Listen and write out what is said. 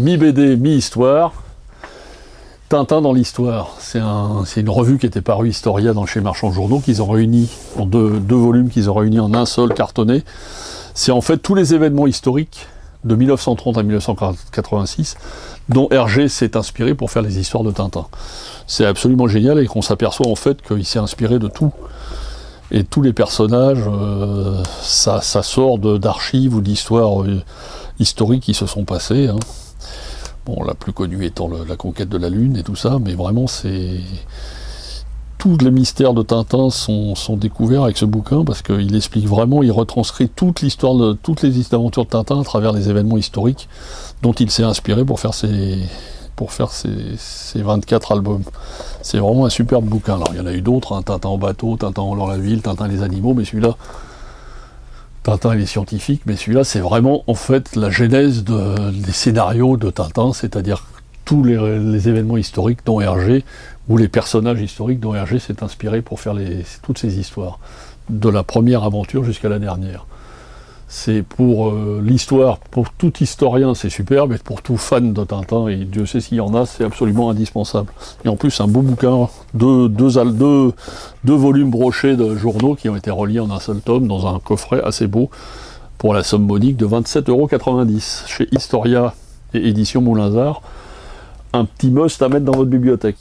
mi-BD, mi-histoire. Tintin dans l'histoire. C'est une revue qui était parue Historia chez Marchand de Journaux, qu'ils ont réuni en deux volumes, qu'ils ont réunis en un seul cartonné. C'est en fait tous les événements historiques de 1930 à 1986 dont Hergé s'est inspiré pour faire les histoires de Tintin. C'est absolument génial et qu'on s'aperçoit en fait qu'il s'est inspiré de tout. Et tous les personnages, ça sort d'archives ou d'histoires historiques qui se sont passées. Hein. Bon, la plus connue étant la conquête de la Lune et tout ça, mais vraiment c'est... Tous les mystères de Tintin sont découverts avec ce bouquin parce qu'il explique vraiment, il retranscrit toute l'histoire de toutes les aventures de Tintin à travers les événements historiques dont il s'est inspiré pour faire ses 24 albums. C'est vraiment un superbe bouquin. Alors il y en a eu d'autres, hein, Tintin en bateau, Tintin dans la ville, Tintin et les animaux, mais celui-là, Tintin et les scientifiques, mais celui-là c'est vraiment en fait la genèse des scénarios de Tintin, c'est-à-dire tous les événements historiques dont Hergé, ou les personnages historiques dont Hergé s'est inspiré pour faire toutes ces histoires, de la première aventure jusqu'à la dernière. C'est pour l'histoire, pour tout historien c'est super, mais pour tout fan de Tintin, et Dieu sait s'il y en a, c'est absolument indispensable. Et en plus un beau bouquin, deux volumes brochés de journaux qui ont été reliés en un seul tome dans un coffret assez beau, pour la somme modique de 27,90 € chez Historia et Éditions Moulinsart. Un petit must à mettre dans votre bibliothèque.